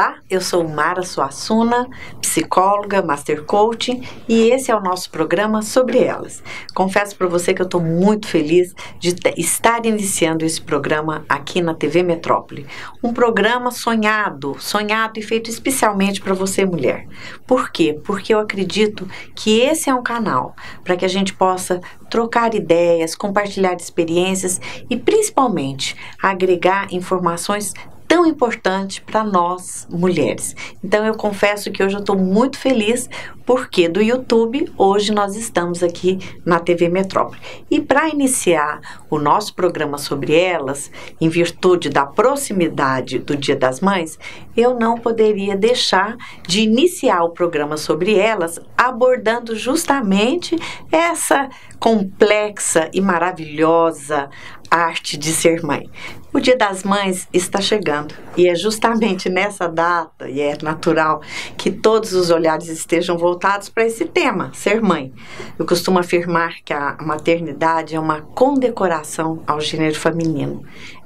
Olá, eu sou Mara Suassuna, psicóloga, Master Coaching, e esse é o nosso programa Sobre Elas. Confesso para você que eu estou muito feliz de estar iniciando esse programa aqui na TV Metrópole. Um programa sonhado e feito especialmente para você, mulher. Por quê? Porque eu acredito que esse é um canal para que a gente possa trocar ideias, compartilhar experiências e principalmente agregar informações tão importante para nós mulheres. Então eu confesso que hoje eu estou muito feliz porque do YouTube hoje nós estamos aqui na TV Metrópole. E para iniciar o nosso programa Sobre Elas, em virtude da proximidade do Dia das Mães, eu não poderia deixar de iniciar o programa Sobre Elas abordando justamente essa complexa e maravilhosa arte de ser mãe. O Dia das Mães está chegando e é justamente nessa data, e é natural, que todos os olhares estejam voltados para esse tema, ser mãe. Eu costumo afirmar que a maternidade é uma condecoração ao gênero feminino,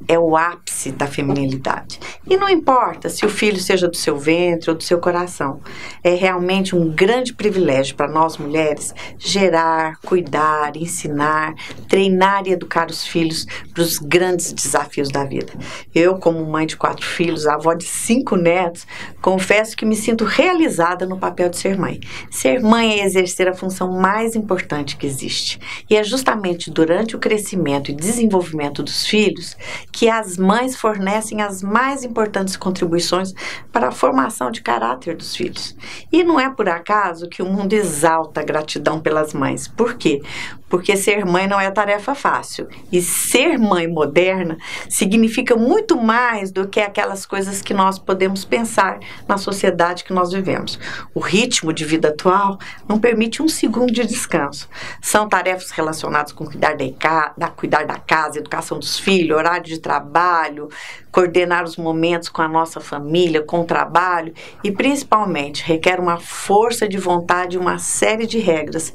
é o ápice da feminilidade. E não importa se o filho seja do seu ventre ou do seu coração, é realmente um grande privilégio para nós mulheres gerar, cuidar, ensinar, treinar e educar os filhos para os grandes desafios da vida. Eu, como mãe de 4 filhos, avó de 5 netos, confesso que me sinto realizada no papel de ser mãe. Ser mãe é exercer a função mais importante que existe. E é justamente durante o crescimento e desenvolvimento dos filhos que as mães fornecem as mais importantes contribuições para a formação de caráter dos filhos. E não é por acaso que o mundo exalta a gratidão pelas mães. Por quê? Porque ser mãe não é tarefa fácil. E ser mãe moderna significa muito mais do que aquelas coisas que nós podemos pensar na sociedade que nós vivemos. O ritmo de vida atual não permite um segundo de descanso. São tarefas relacionadas com cuidar da casa, educação dos filhos, horário de trabalho, coordenar os momentos com a nossa família, com o trabalho e principalmente requer uma força de vontade e uma série de regras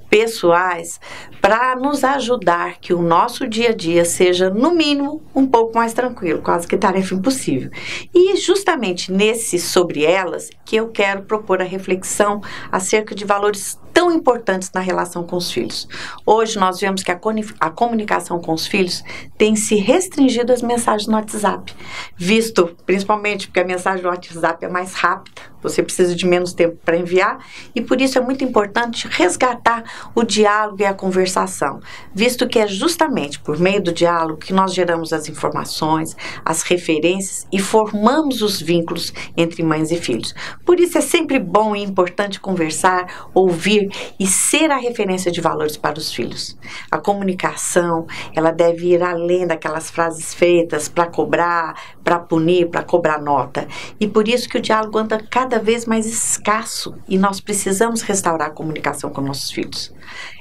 pessoais para nos ajudar que o nosso dia a dia seja, no mínimo, um pouco mais tranquilo, quase que tarefa impossível. E justamente nesse Sobre Elas que eu quero propor a reflexão acerca de valores tão importantes na relação com os filhos. Hoje nós vemos que a comunicação com os filhos tem se restringido às mensagens no WhatsApp, visto principalmente porque a mensagem do WhatsApp é mais rápida, você precisa de menos tempo para enviar e por isso é muito importante resgatar o diálogo e a conversação, visto que é justamente por meio do diálogo que nós geramos as informações, as referências e formamos os vínculos entre mães e filhos. Por isso é sempre bom e importante conversar, ouvir e ser a referência de valores para os filhos. A comunicação, ela deve ir além daquelas frases feitas para cobrar, para punir, para cobrar nota. E por isso que o diálogo anda cada vez mais escasso e nós precisamos restaurar a comunicação com nossos filhos.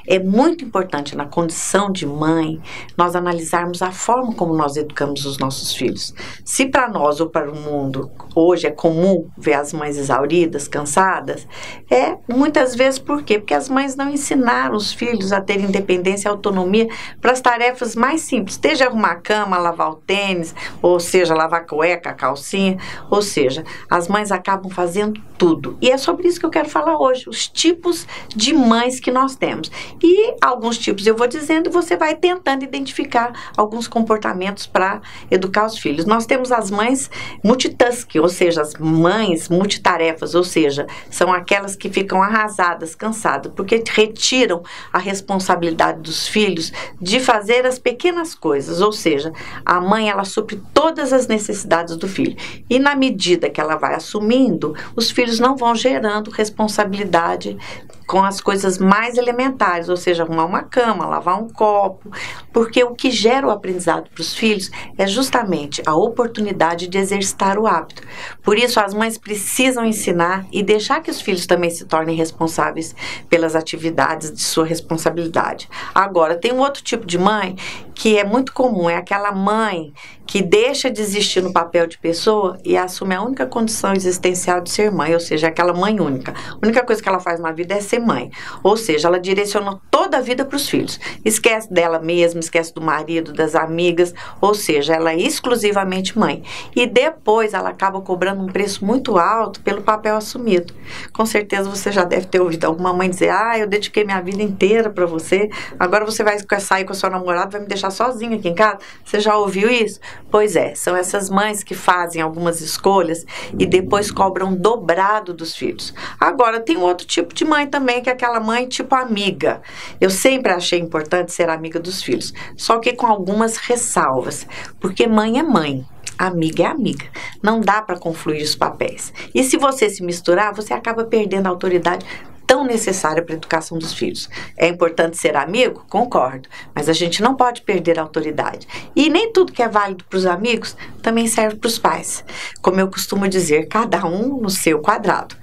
É muito importante na condição de mãe nós analisarmos a forma como nós educamos os nossos filhos. Se para nós ou para o mundo hoje é comum ver as mães exauridas, cansadas, é muitas vezes por quê? Porque as mães não ensinaram os filhos a ter independência e autonomia para as tarefas mais simples, seja arrumar a cama, lavar o tênis, ou seja, lavar a cueca, a calcinha, ou seja, as mães acabam fazendo tudo. E é sobre isso que eu quero falar hoje, os tipos de mães que nós temos. E alguns tipos eu vou dizendo e você vai tentando identificar alguns comportamentos para educar os filhos. Nós temos as mães multitasking, ou seja, as mães multitarefas, ou seja, são aquelas que ficam arrasadas, cansadas, porque retiram a responsabilidade dos filhos de fazer as pequenas coisas, ou seja, a mãe ela supre todas as necessidades do filho. E na medida que ela vai assumindo, os filhos não vão gerando responsabilidade com as coisas mais elementares, ou seja, arrumar uma cama, lavar um copo, porque o que gera o aprendizado para os filhos é justamente a oportunidade de exercitar o hábito. Por isso, as mães precisam ensinar e deixar que os filhos também se tornem responsáveis pelas atividades de sua responsabilidade. Agora, tem um outro tipo de mãe que é muito comum, é aquela mãe que deixa de existir no papel de pessoa e assume a única condição existencial de ser mãe, ou seja, aquela mãe única. A única coisa que ela faz na vida é ser mãe, ou seja, ela direciona toda a vida para os filhos. Esquece dela mesma, esquece do marido, das amigas, ou seja, ela é exclusivamente mãe. E depois ela acaba cobrando um preço muito alto pelo papel assumido. Com certeza você já deve ter ouvido alguma mãe dizer: ah, eu dediquei minha vida inteira para você, agora você vai sair com a sua namorada, vai me deixar sozinha aqui em casa. Você já ouviu isso? Pois é, são essas mães que fazem algumas escolhas e depois cobram dobrado dos filhos. Agora, tem um outro tipo de mãe também, que é aquela mãe tipo amiga. Eu sempre achei importante ser amiga dos filhos, só que com algumas ressalvas, porque mãe é mãe. Amiga é amiga. Não dá para confluir os papéis. E se você se misturar, você acaba perdendo a autoridade tão necessária para a educação dos filhos. É importante ser amigo? Concordo. Mas a gente não pode perder a autoridade. E nem tudo que é válido para os amigos também serve para os pais. Como eu costumo dizer, cada um no seu quadrado.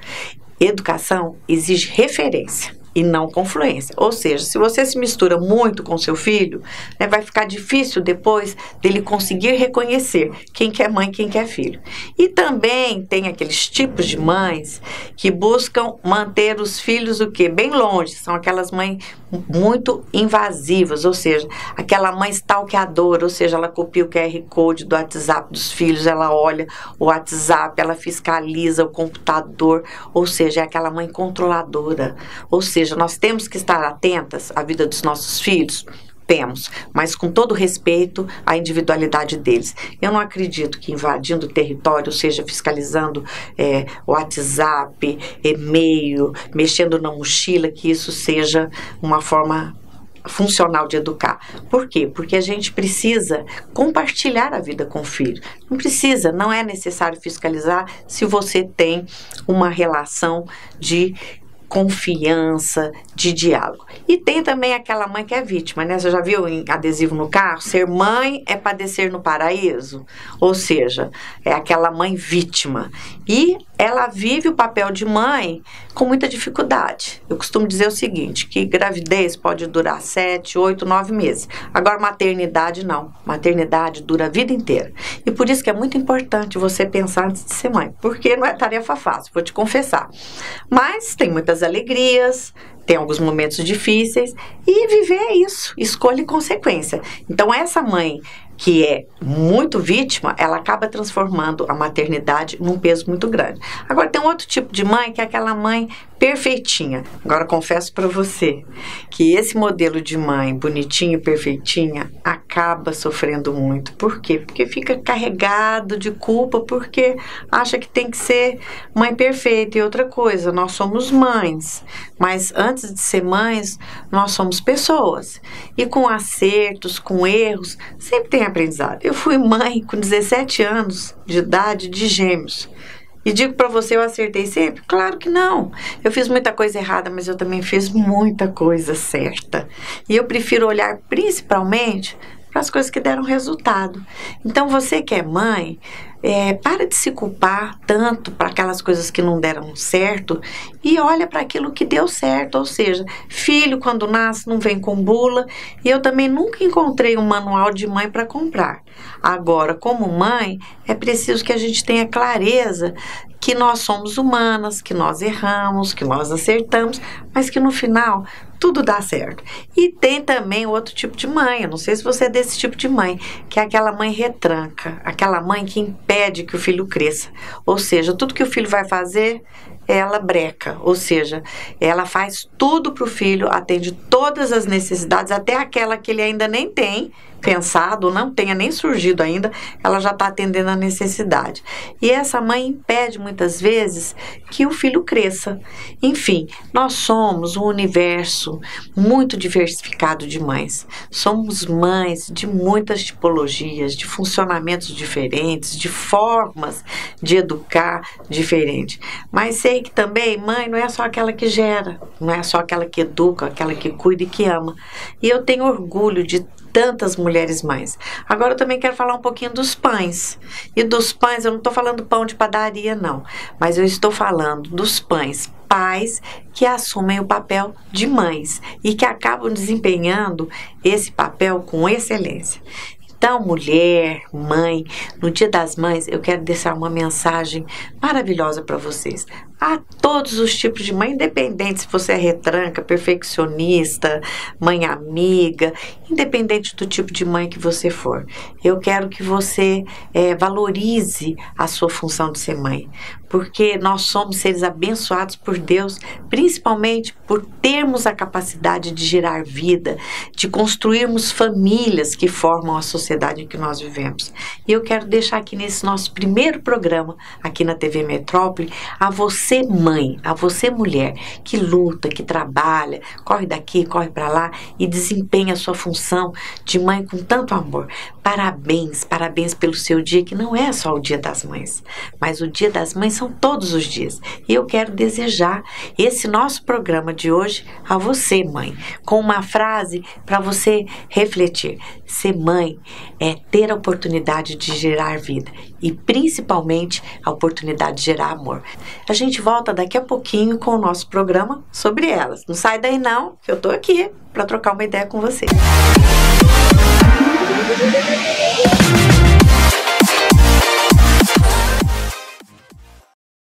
Educação exige referência e não confluência. Ou seja, se você se mistura muito com seu filho, né, vai ficar difícil depois dele conseguir reconhecer quem que é mãe e quem que é filho. E também tem aqueles tipos de mães que buscam manter os filhos o quê? Bem longe. São aquelas mães muito invasivas, ou seja, aquela mãe stalkeadora, ou seja, ela copia o QR Code do WhatsApp dos filhos, ela olha o WhatsApp, ela fiscaliza o computador, ou seja, é aquela mãe controladora. Ou seja, nós temos que estar atentas à vida dos nossos filhos? Temos, mas com todo respeito à individualidade deles. Eu não acredito que invadindo o território, ou seja, fiscalizando WhatsApp, e-mail, mexendo na mochila, que isso seja uma forma funcional de educar. Por quê? Porque a gente precisa compartilhar a vida com o filho. Não é necessário fiscalizar se você tem uma relação de confiança, de diálogo. E tem também aquela mãe que é vítima, né? Você já viu em adesivo no carro? Ser mãe é padecer no paraíso. Ou seja, é aquela mãe vítima. E ela vive o papel de mãe com muita dificuldade. Eu costumo dizer o seguinte, que gravidez pode durar 7, 8, 9 meses. Agora, maternidade não. Maternidade dura a vida inteira. E por isso que é muito importante você pensar antes de ser mãe. Porque não é tarefa fácil, vou te confessar. Mas tem muitas alegrias, tem alguns momentos difíceis, e viver é isso, escolha e consequência. Então, essa mãe que é muito vítima, ela acaba transformando a maternidade num peso muito grande. Agora, tem um outro tipo de mãe, que é aquela mãe perfeitinha. Agora, confesso para você que esse modelo de mãe bonitinha e perfeitinha acaba sofrendo muito. Por quê? Porque fica carregado de culpa, porque acha que tem que ser mãe perfeita. E outra coisa, nós somos mães, mas antes de ser mães, nós somos pessoas. E com acertos, com erros, sempre tem aprendizado. Eu fui mãe com 17 anos de idade de gêmeos. E digo para você, eu acertei sempre? Claro que não. Eu fiz muita coisa errada, mas eu também fiz muita coisa certa. E eu prefiro olhar principalmente para as coisas que deram resultado. Então, você que é mãe, para de se culpar tanto para aquelas coisas que não deram certo e olha para aquilo que deu certo. Ou seja, filho quando nasce não vem com bula, e eu também nunca encontrei um manual de mãe para comprar. Agora, como mãe, é preciso que a gente tenha clareza que nós somos humanas, que nós erramos, que nós acertamos, mas que no final tudo dá certo. E tem também outro tipo de mãe, eu não sei se você é desse tipo de mãe, que é aquela mãe retranca, aquela mãe que impede que o filho cresça. Ou seja, tudo que o filho vai fazer, ela breca, ou seja, ela faz tudo para o filho, atende todas as necessidades, até aquela que ele ainda nem tem pensado, não tenha nem surgido ainda, ela já está atendendo a necessidade. E essa mãe impede muitas vezes que o filho cresça. Enfim, nós somos um universo muito diversificado de mães. Somos mães de muitas tipologias, de funcionamentos diferentes, de formas de educar diferentes. Mas sei que também mãe não é só aquela que gera, não é só aquela que educa, aquela que cuida e que ama. E eu tenho orgulho de tantas mulheres mães. Agora eu também quero falar um pouquinho dos pães. E dos pães, eu não estou falando pão de padaria, não. Mas eu estou falando dos pães, pais que assumem o papel de mães e que acabam desempenhando esse papel com excelência. Então, mulher, mãe, no Dia das Mães, eu quero deixar uma mensagem maravilhosa para vocês. Há todos os tipos de mãe, independente se você é retranca, perfeccionista, mãe amiga, independente do tipo de mãe que você for. Eu quero que você valorize a sua função de ser mãe, porque nós somos seres abençoados por Deus, principalmente por termos a capacidade de gerar vida, de construirmos famílias que formam a sociedade em que nós vivemos. E eu quero deixar aqui nesse nosso primeiro programa, aqui na TV Metrópole, a você mãe, a você mulher, que luta, que trabalha, corre daqui, corre para lá e desempenha a sua função de mãe com tanto amor. Parabéns, parabéns pelo seu dia, que não é só o Dia das Mães, mas o Dia das Mães são todos os dias. E eu quero desejar esse nosso programa de hoje a você, mãe, com uma frase para você refletir. Ser mãe é ter a oportunidade de gerar vida e principalmente a oportunidade de gerar amor. A gente volta daqui a pouquinho com o nosso programa sobre elas. Não sai daí não, que eu tô aqui para trocar uma ideia com você.